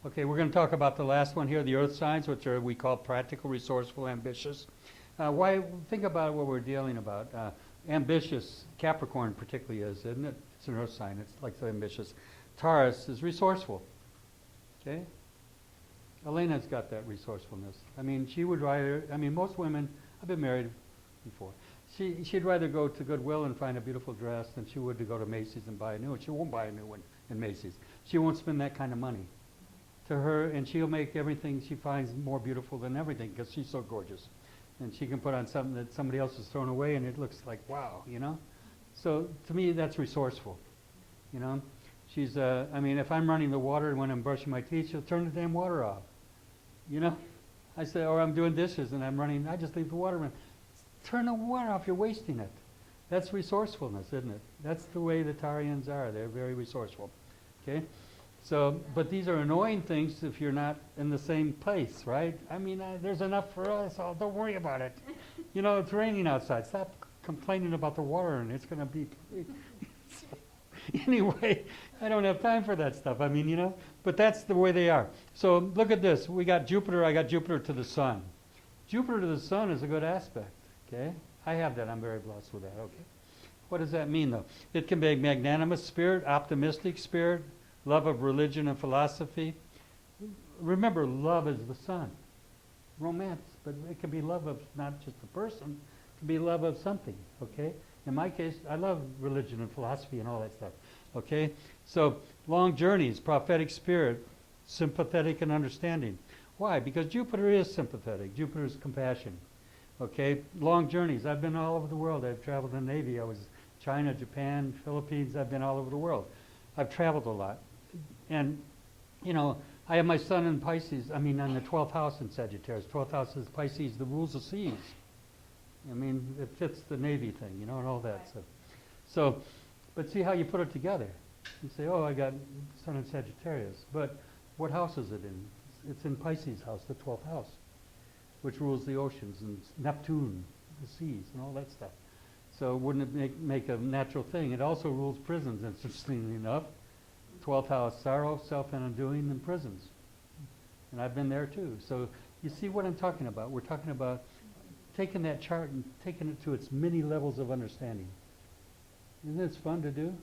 Okay, we're going to talk about the last one here, the earth signs, which are we call practical, resourceful, ambitious. Why? Think about what we're dealing about. Ambitious, Capricorn particularly is, isn't it? It's an earth sign. It's like the ambitious. Taurus is resourceful. Okay? Elena's got that resourcefulness. I mean, she would rather, I mean, most women, I've been married before, she'd rather go to Goodwill and find a beautiful dress than she would to go to Macy's and buy a new one. She won't buy a new one in Macy's. She won't spend that kind of money. To her, and she'll make everything she finds more beautiful than everything because she's so gorgeous. And she can put on something that somebody else has thrown away and it looks like, wow, you know? So to me, that's resourceful, you know? She's, I mean, if I'm running the water and when I'm brushing my teeth, she'll turn the damn water off, you know? I say, or I'm doing dishes and I'm running, I just leave the water running. Turn the water off, you're wasting it. That's resourcefulness, isn't it? That's the way the Tarians are. They're very resourceful, okay? So, but these are annoying things if you're not in the same place, right? I mean, there's enough for us all. Don't worry about it. You know, it's raining outside. Stop complaining about the water and it's going to be... Anyway, I don't have time for that stuff. I mean, you know, but that's the way they are. So look at this. We got Jupiter. I got Jupiter to the sun. Jupiter to the sun is a good aspect, okay? I have that. I'm very blessed with that, okay? What does that mean, though? It can be a magnanimous spirit, optimistic spirit, love of religion and philosophy. Remember, love is the sun. Romance, but it can be love of not just a person, it can be love of something, okay? In my case, I love religion and philosophy and all that stuff, okay? So, long journeys, prophetic spirit, sympathetic and understanding. Why? Because Jupiter is sympathetic. Jupiter is compassion, okay? Long journeys. I've been all over the world. I've traveled in the Navy. I was China, Japan, Philippines. I've been all over the world. I've traveled a lot. And, you know, I have my sun in Pisces, I mean, on the 12th house in Sagittarius. 12th house is Pisces, the rules of seas. I mean, it fits the Navy thing, you know, and all that stuff. So, but see how you put it together. You say, oh, I got sun in Sagittarius. But what house is it in? It's in Pisces house, the 12th house, which rules the oceans, and Neptune, the seas, and all that stuff. So wouldn't it make a natural thing? It also rules prisons, interestingly enough. 12th house, sorrow, self-undoing, and prisons. And I've been there too. So you see what I'm talking about. We're talking about taking that chart and taking it to its many levels of understanding. Isn't it fun to do?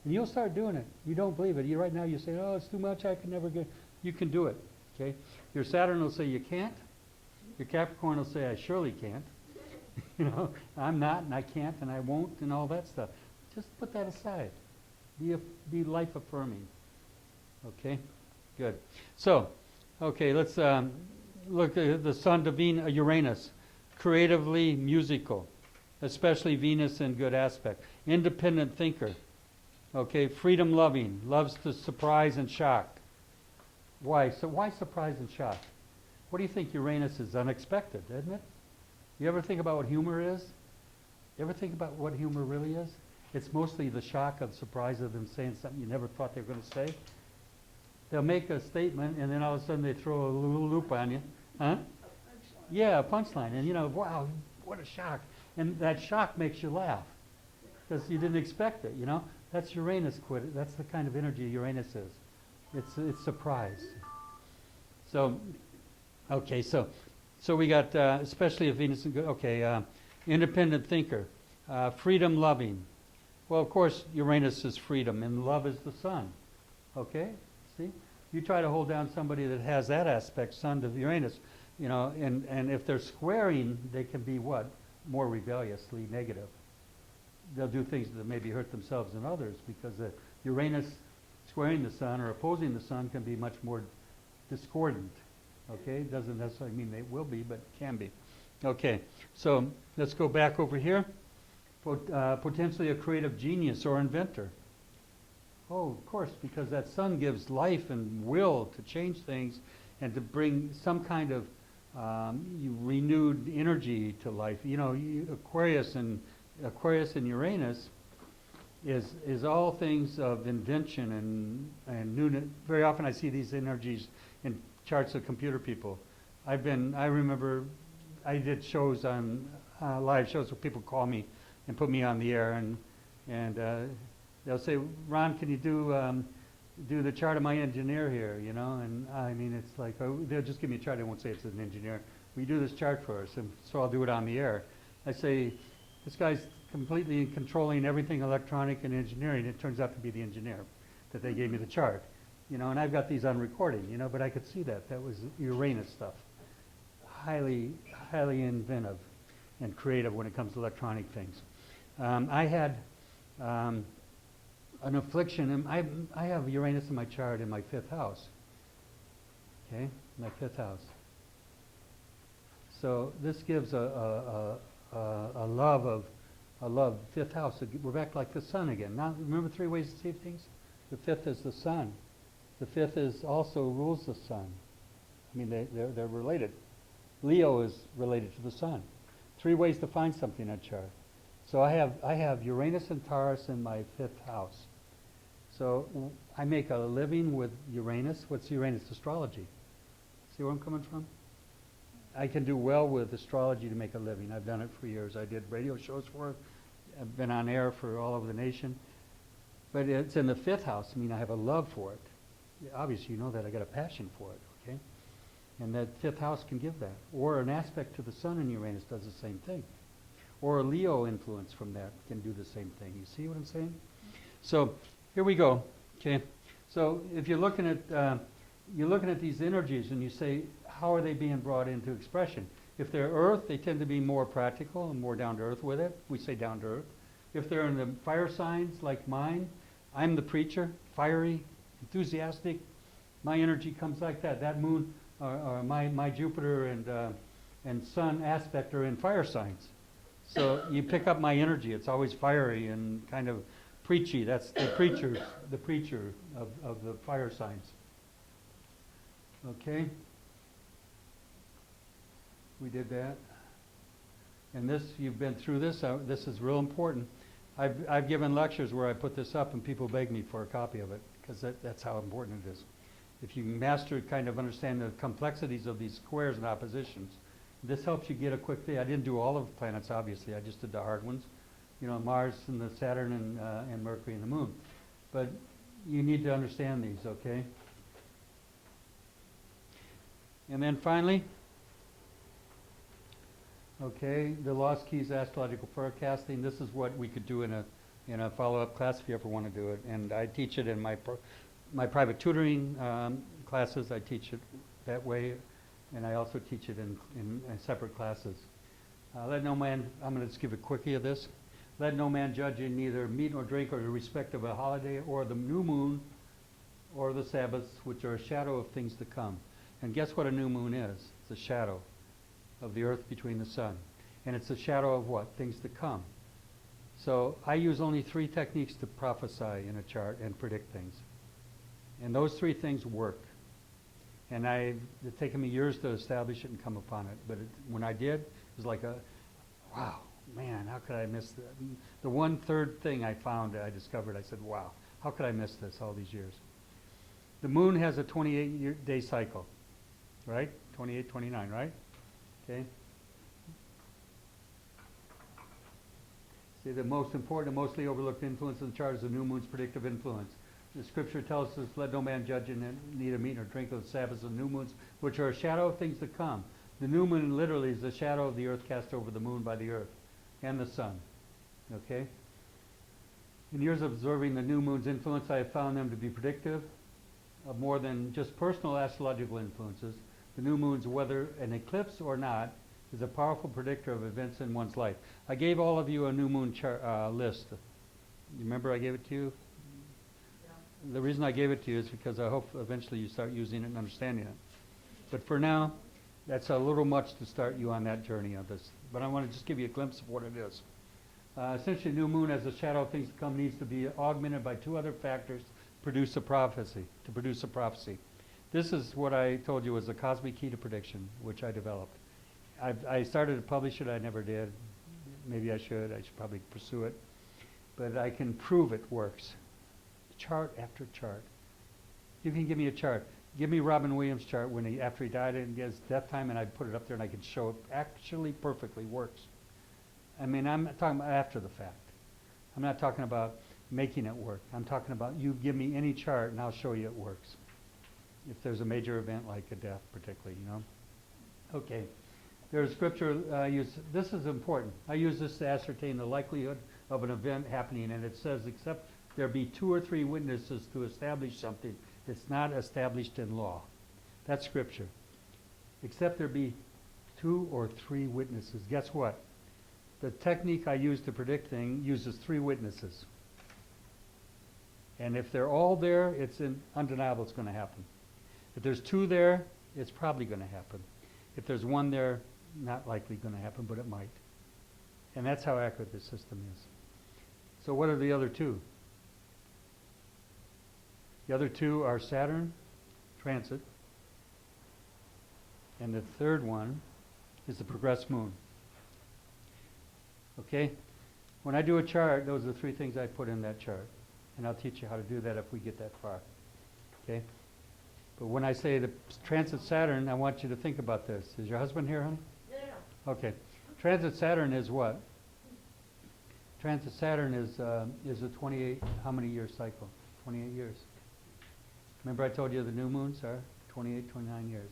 And you'll start doing it. You don't believe it. You right now you say, oh, it's too much, I can never get. You can do it, okay? Your Saturn will say you can't. Your Capricorn will say, I surely can't. You know, I'm not, and I can't, and I won't, and all that stuff. Just put that aside. Be life affirming. Okay, good. So, okay, let's look at the sun to Uranus. Creatively musical, especially Venus in good aspect. Independent thinker. Okay, freedom loving, loves to surprise and shock. Why? So why surprise and shock? What do you think Uranus is? Unexpected, isn't it? You ever think about what humor is? You ever think about what humor really is? It's mostly the shock of surprise of them saying something you never thought they were going to say. They'll make a statement and then all of a sudden they throw a little loop on you. Huh? Yeah, a punchline. And you know, wow, what a shock. And that shock makes you laugh because you didn't expect it, you know? That's Uranus quit. That's the kind of energy Uranus is. It's surprise. So, okay, so we got, especially if Venus, okay, independent thinker, freedom loving. Well, of course, Uranus is freedom, and love is the sun. Okay? See? You try to hold down somebody that has that aspect, sun to Uranus, you know, and if they're squaring, they can be what? More rebelliously negative. They'll do things that maybe hurt themselves and others because Uranus squaring the sun or opposing the sun can be much more discordant. Okay? Doesn't necessarily mean they will be, but can be. Okay, so let's go back over here. Potentially a creative genius or inventor. Oh, of course, because that sun gives life and will to change things and to bring some kind of renewed energy to life. You know, Aquarius and Uranus is all things of invention and newness. Very often I see these energies in charts of computer people. I remember I did shows on live shows where people call me and put me on the air, and they'll say, Ron, can you do do the chart of my engineer here, you know, and I mean, it's like, oh, they'll just give me a chart. They won't say it's an engineer. We do this chart for us, and so I'll do it on the air. I say, this guy's completely controlling everything electronic and engineering. It turns out to be the engineer that they gave me the chart, you know, and I've got these on recording, you know, but I could see that. That was Uranus stuff. Highly, highly inventive and creative when it comes to electronic things. I had an affliction, and I have Uranus in my chart in my 5th house. Okay, my 5th house. So this gives a love of 5th house. We're back like the sun again. Now remember 3 ways to see things. The 5th is the sun. The 5th is also rules the sun. I mean they're related. Leo is related to the sun. 3 ways to find something in a chart. So I have Uranus and Taurus in my 5th house. So I make a living with Uranus. What's Uranus? Astrology. See where I'm coming from? I can do well with astrology to make a living. I've done it for years. I did radio shows for it. I've been on air for all over the nation. But it's in the 5th house. I mean, I have a love for it. Obviously, you know that I got a passion for it, okay? And that 5th house can give that. Or an aspect to the sun in Uranus does the same thing. Or a Leo influence from that can do the same thing. You see what I'm saying? So here we go. Okay. So if you're looking at these energies and you say, how are they being brought into expression? If they're Earth, they tend to be more practical and more down to earth with it. We say down to earth. If they're in the fire signs like mine, I'm the preacher, fiery, enthusiastic. My energy comes like that. That moon, or my Jupiter and Sun aspect are in fire signs. So you pick up my energy. It's always fiery and kind of preachy. That's the preacher of the fire signs. Okay? We did that. And this, you've been through this. This is real important. I've given lectures where I put this up and people beg me for a copy of it because that's how important it is. If you master kind of understand the complexities of these squares and oppositions, this helps you get a quick thing. I didn't do all of the planets, obviously. I just did the hard ones. You know, Mars and the Saturn and Mercury and the Moon. But you need to understand these, okay? And then finally, okay, the lost keys, astrological forecasting. This is what we could do in a follow-up class if you ever want to do it. And I teach it in my private tutoring classes. I teach it that way. And I also teach it in separate classes. Let no man, I'm going to just give a quickie of this. Let no man judge in neither meat nor drink or in respect of a holiday or the new moon or the Sabbaths, which are a shadow of things to come. And guess what a new moon is? It's a shadow of the earth between the sun. And it's a shadow of what? Things to come. So I use only 3 techniques to prophesy in a chart and predict things. And those 3 things work. And it's taken me years to establish it and come upon it. But when I did, it was like wow, man, how could I miss that? The 1/3 thing I found, I discovered, I said, wow, how could I miss this all these years? The moon has a 28-day cycle, right? 28, 29, right? Okay. See, the most important and mostly overlooked influence of the chart is the new moon's predictive influence. The scripture tells us, let no man judge in neither meat nor drink of the Sabbaths of new moons, which are a shadow of things to come. The new moon literally is the shadow of the earth cast over the moon by the earth and the sun. Okay? In years of observing the new moon's influence, I have found them to be predictive of more than just personal astrological influences. The new moon's, whether an eclipse or not, is a powerful predictor of events in one's life. I gave all of you a new moon list. You remember I gave it to you? The reason I gave it to you is because I hope eventually you start using it and understanding it. But for now, that's a little much to start you on that journey of this. But I want to just give you a glimpse of what it is. Essentially, new moon as a shadow of things to come needs to be augmented by 2 other factors to produce a prophecy. This is what I told you was the cosmic key to prediction, which I developed. I started to publish it. I never did. Maybe I should. I should probably pursue it. But I can prove it works. Chart after chart. You can give me a chart. Give me Robin Williams' chart after he died and his death time, and I'd put it up there and I could show it actually perfectly works. I mean, I'm talking about after the fact. I'm not talking about making it work. I'm talking about you give me any chart and I'll show you it works. If there's a major event like a death particularly, you know. Okay. There's scripture I use. This is important. I use this to ascertain the likelihood of an event happening, and it says, except there be 2 or 3 witnesses to establish something, it's not established in law. That's scripture. Except there be 2 or 3 witnesses. Guess what? The technique I use to predict things uses 3 witnesses. And if they're all there, it's undeniable it's going to happen. If there's 2 there, it's probably going to happen. If there's 1 there, not likely going to happen, but it might. And that's how accurate this system is. So what are the other 2? The other 2 are Saturn, transit, and the third one is the progressed moon. Okay? When I do a chart, those are the 3 things I put in that chart. And I'll teach you how to do that if we get that far. Okay? But when I say the transit Saturn, I want you to think about this. Is your husband here, honey? Yeah. Okay. Transit Saturn is what? Transit Saturn is a 28, how many year cycle? 28 years. Remember I told you the new moons are 28, 29 years.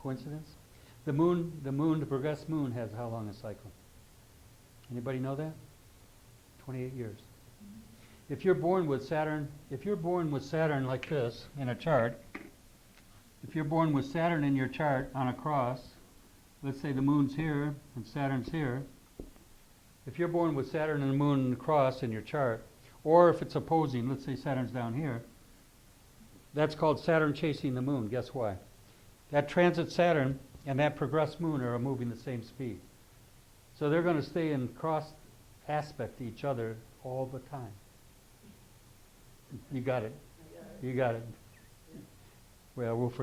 Coincidence? The progressed moon has how long a cycle? Anybody know that? 28 years. If you're born with Saturn like this in a chart, if you're born with Saturn in your chart on a cross, let's say the moon's here and Saturn's here. If you're born with Saturn and the moon and the cross in your chart, or if it's opposing, let's say Saturn's down here, that's called Saturn chasing the moon. Guess why? That transit Saturn and that progressed moon are moving the same speed. So they're going to stay in cross aspect to each other all the time. You got it. You got it. Well, we'll forget.